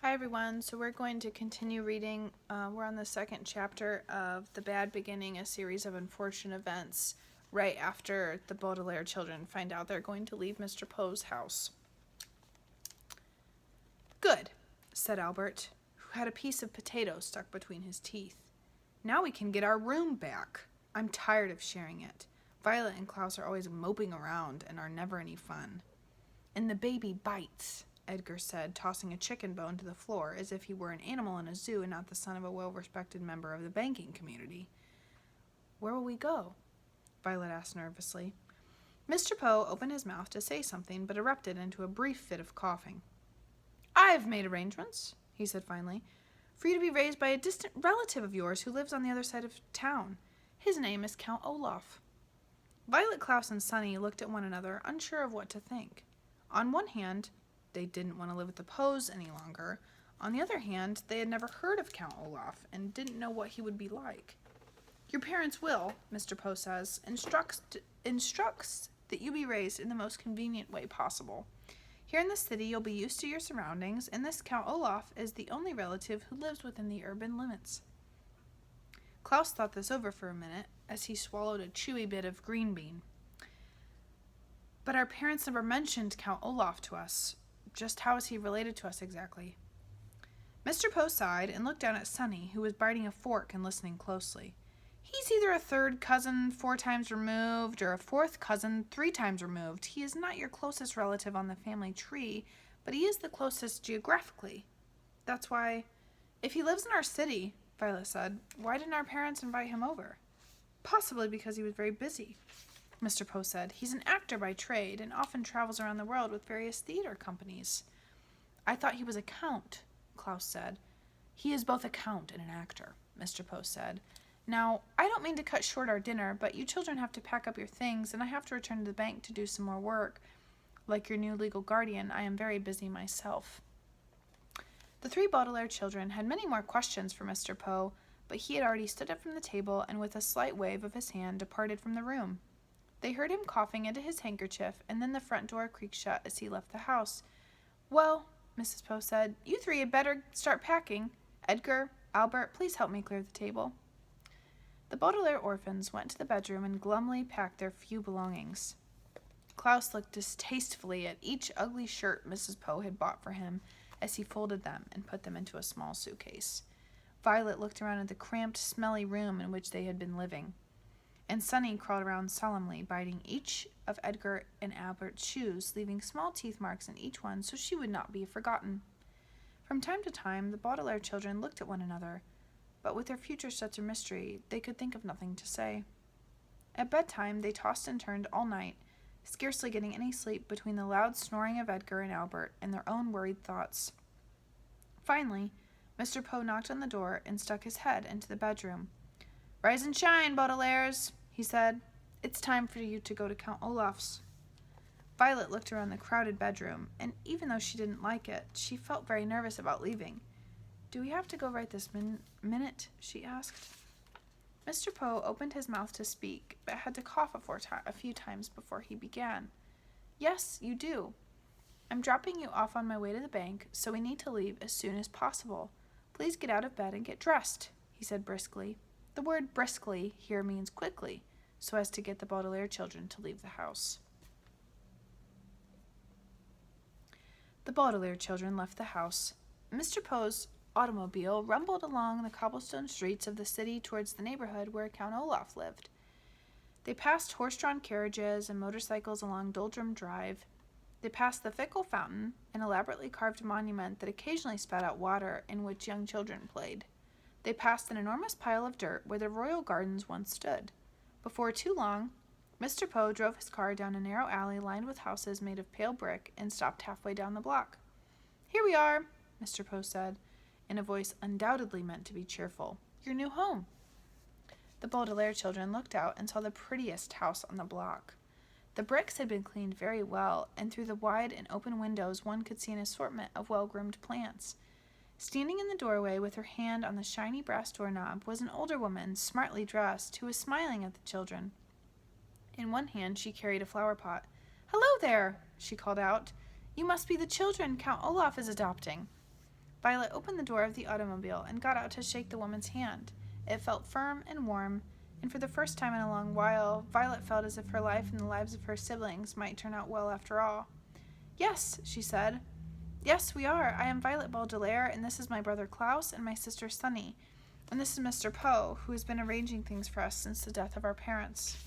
Hi everyone, so we're going to continue reading. We're on the second chapter of The Bad Beginning, a series of unfortunate events right after the Baudelaire children find out they're going to leave Mr. Poe's house. Good, said Albert, who had a piece of potato stuck between his teeth. Now we can get our room back. I'm tired of sharing it. Violet and Klaus are always moping around and are never any fun. And the baby bites, Edgar said, tossing a chicken bone to the floor as if he were an animal in a zoo and not the son of a well-respected member of the banking community. Where will we go? Violet asked nervously. Mr. Poe opened his mouth to say something, but erupted into a brief fit of coughing. I've made arrangements, he said finally, for you to be raised by a distant relative of yours who lives on the other side of town. His name is Count Olaf. Violet, Klaus, and Sunny looked at one another, unsure of what to think. On one hand, they didn't want to live with the Poes any longer. On the other hand, they had never heard of Count Olaf and didn't know what he would be like. Your parents will, Mr. Poe says, instructs that you be raised in the most convenient way possible. Here in the city, you'll be used to your surroundings, and this Count Olaf is the only relative who lives within the urban limits. Klaus thought this over for a minute as he swallowed a chewy bit of green bean. But our parents never mentioned Count Olaf to us. Just how is he related to us exactly? Mr. Poe sighed and looked down at Sunny, who was biting a fork and listening closely. He's either a third cousin 4 times removed or a fourth cousin 3 times removed. He is not your closest relative on the family tree, but he is the closest geographically. That's why, if he lives in our city, Violet said, why didn't our parents invite him over? Possibly because he was very busy, Mr. Poe said. He's an actor by trade and often travels around the world with various theater companies. I thought he was a count, Klaus said. He is both a count and an actor, Mr. Poe said. Now, I don't mean to cut short our dinner, but you children have to pack up your things, and I have to return to the bank to do some more work. Like your new legal guardian, I am very busy myself. The 3 Baudelaire children had many more questions for Mr. Poe, but he had already stood up from the table and with a slight wave of his hand departed from the room. They heard him coughing into his handkerchief, and then the front door creaked shut as he left the house. Well, Mrs. Poe said, you 3 had better start packing. Edgar, Albert, please help me clear the table. The Baudelaire orphans went to the bedroom and glumly packed their few belongings. Klaus looked distastefully at each ugly shirt Mrs. Poe had bought for him as he folded them and put them into a small suitcase. Violet looked around at the cramped, smelly room in which they had been living, and Sunny crawled around solemnly, biting each of Edgar and Albert's shoes, leaving small teeth marks in each one so she would not be forgotten. From time to time, the Baudelaire children looked at one another, but with their future such a mystery, they could think of nothing to say. At bedtime, they tossed and turned all night, scarcely getting any sleep between the loud snoring of Edgar and Albert and their own worried thoughts. Finally, Mr. Poe knocked on the door and stuck his head into the bedroom. Rise and shine, Baudelaires, he said. It's time for you to go to Count Olaf's. Violet looked around the crowded bedroom, and even though she didn't like it, she felt very nervous about leaving. Do we have to go right this minute? She asked. Mr. Poe opened his mouth to speak, but had to cough a few times before he began. Yes, you do. I'm dropping you off on my way to the bank, so we need to leave as soon as possible. Please get out of bed and get dressed, he said briskly. The word briskly here means quickly, so as to get the Baudelaire children to leave the house. The Baudelaire children left the house. Mr. Poe's automobile rumbled along the cobblestone streets of the city towards the neighborhood where Count Olaf lived. They passed horse-drawn carriages and motorcycles along Doldrum Drive. They passed the Fickle Fountain, an elaborately carved monument that occasionally spat out water in which young children played. They passed an enormous pile of dirt where the royal gardens once stood. Before too long, Mr. Poe drove his car down a narrow alley lined with houses made of pale brick and stopped halfway down the block. Here we are, Mr. Poe said, in a voice undoubtedly meant to be cheerful. Your new home. The Baudelaire children looked out and saw the prettiest house on the block. The bricks had been cleaned very well, and through the wide and open windows one could see an assortment of well-groomed plants. Standing in the doorway with her hand on the shiny brass doorknob was an older woman, smartly dressed, who was smiling at the children. In one hand she carried a flower pot. Hello there, she called out. You must be the children Count Olaf is adopting. Violet opened the door of the automobile and got out to shake the woman's hand. It felt firm and warm, and for the first time in a long while, Violet felt as if her life and the lives of her siblings might turn out well after all. "Yes," she said. "Yes, we are. I am Violet Baudelaire, and this is my brother Klaus and my sister Sunny. And this is Mr. Poe, who has been arranging things for us since the death of our parents."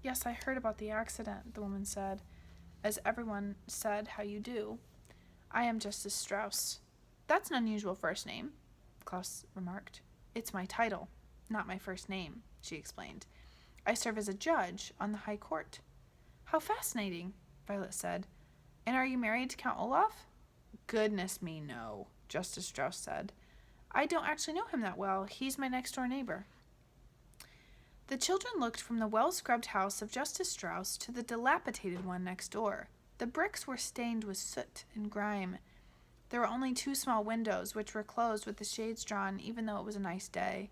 "Yes, I heard about the accident," the woman said, as everyone said how you do. "I am Justice Strauss." "That's an unusual first name," Klaus remarked. "It's my title, not my first name," she explained. "I serve as a judge on the High Court." "How fascinating," Violet said. "And are you married to Count Olaf?" "Goodness me, no," Justice Strauss said. "I don't actually know him that well. He's my next-door neighbor." The children looked from the well-scrubbed house of Justice Strauss to the dilapidated one next door. The bricks were stained with soot and grime. There were only 2 small windows, which were closed with the shades drawn, even though it was a nice day.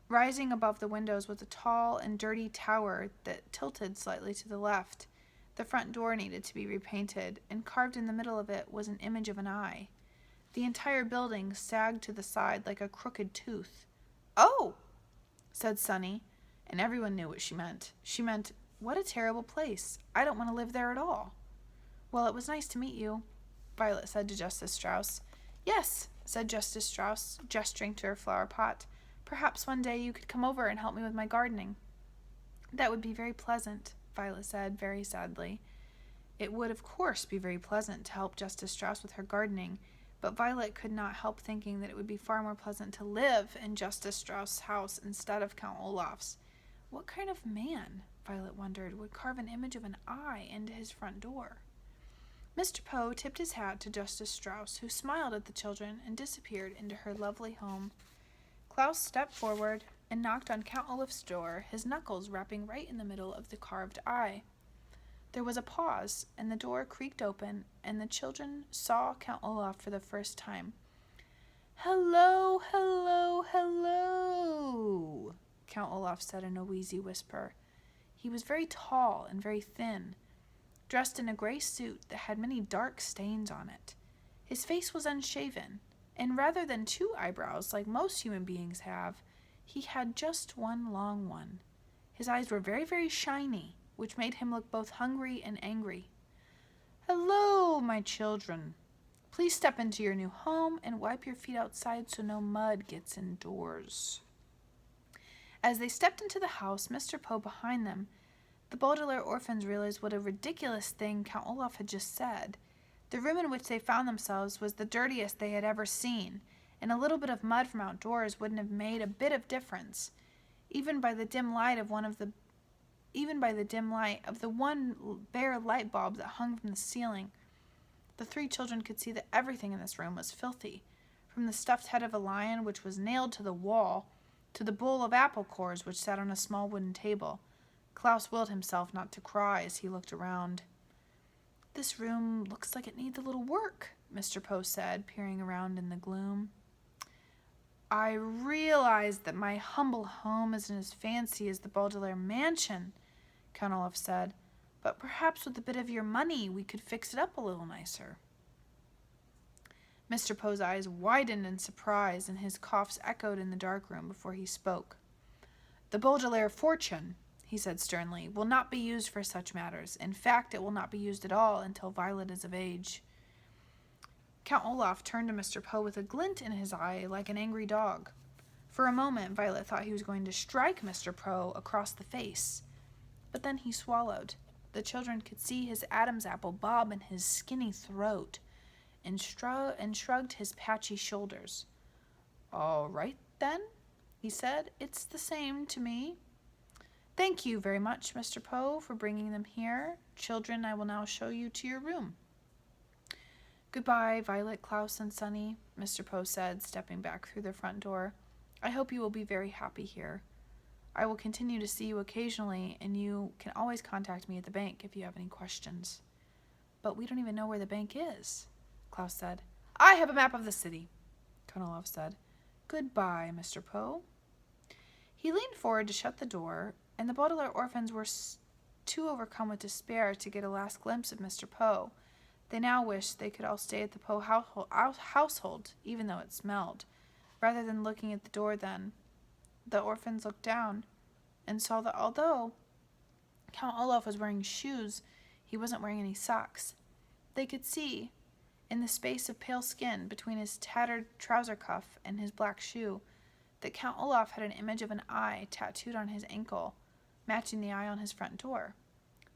Rising above the windows was a tall and dirty tower that tilted slightly to the left. The front door needed to be repainted, and carved in the middle of it was an image of an eye. The entire building sagged to the side like a crooked tooth. "Oh!" said Sunny, and everyone knew what she meant. She meant, "What a terrible place. I don't want to live there at all." "Well, it was nice to meet you," Violet said to Justice Strauss. "Yes," said Justice Strauss, gesturing to her flower pot. "Perhaps one day you could come over and help me with my gardening." "That would be very pleasant," Violet said, very sadly. It would, of course, be very pleasant to help Justice Strauss with her gardening, but Violet could not help thinking that it would be far more pleasant to live in Justice Strauss' house instead of Count Olaf's. What kind of man, Violet wondered, would carve an image of an eye into his front door? Mr. Poe tipped his hat to Justice Strauss, who smiled at the children and disappeared into her lovely home. Klaus stepped forward and knocked on Count Olaf's door, his knuckles rapping right in the middle of the carved eye. There was a pause, and the door creaked open, and the children saw Count Olaf for the first time. "Hello, hello, hello," Count Olaf said in a wheezy whisper. He was very tall and very thin, dressed in a gray suit that had many dark stains on it. His face was unshaven, and rather than 2 eyebrows like most human beings have, he had just one long one. His eyes were very, very shiny, which made him look both hungry and angry. "Hello, my children. Please step into your new home and wipe your feet outside so no mud gets indoors." As they stepped into the house, Mr. Poe behind them, the Baudelaire orphans realized what a ridiculous thing Count Olaf had just said. The room in which they found themselves was the dirtiest they had ever seen, and a little bit of mud from outdoors wouldn't have made a bit of difference, even by the dim light of the one bare light bulb that hung from the ceiling. The 3 children could see that everything in this room was filthy, from the stuffed head of a lion which was nailed to the wall, to the bowl of apple cores which sat on a small wooden table. Klaus willed himself not to cry as he looked around. "This room looks like it needs a little work," Mr. Poe said, peering around in the gloom. "I realize that my humble home isn't as fancy as the Baudelaire mansion," Count Olaf said, "but perhaps with a bit of your money we could fix it up a little nicer." Mr. Poe's eyes widened in surprise, and his coughs echoed in the dark room before he spoke. "The Baudelaire fortune," he said sternly, "will not be used for such matters. In fact, it will not be used at all until Violet is of age." Count Olaf turned to Mr. Poe with a glint in his eye like an angry dog. For a moment, Violet thought he was going to strike Mr. Poe across the face. But then he swallowed. The children could see his Adam's apple bob in his skinny throat, and shrugged his patchy shoulders. "All right, then," he said. "It's the same to me. Thank you very much, Mr. Poe, for bringing them here. Children, I will now show you to your room." "Goodbye, Violet, Klaus, and Sunny," Mr. Poe said, stepping back through the front door. "I hope you will be very happy here. I will continue to see you occasionally, and you can always contact me at the bank if you have any questions." "But we don't even know where the bank is," Klaus said. "I have a map of the city," Count Olaf said. "Goodbye, Mr. Poe." He leaned forward to shut the door, and the Baudelaire orphans were too overcome with despair to get a last glimpse of Mr. Poe. They now wished they could all stay at the Poe household, even though it smelled. Rather than looking at the door then, the orphans looked down and saw that although Count Olaf was wearing shoes, he wasn't wearing any socks. They could see, in the space of pale skin between his tattered trouser cuff and his black shoe, that Count Olaf had an image of an eye tattooed on his ankle, matching the eye on his front door.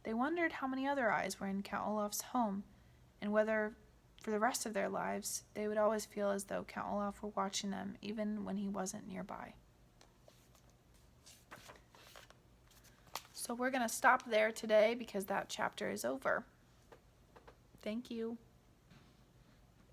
They wondered how many other eyes were in Count Olaf's home, and whether, for the rest of their lives, they would always feel as though Count Olaf were watching them even when he wasn't nearby. So we're going to stop there today because that chapter is over. Thank you.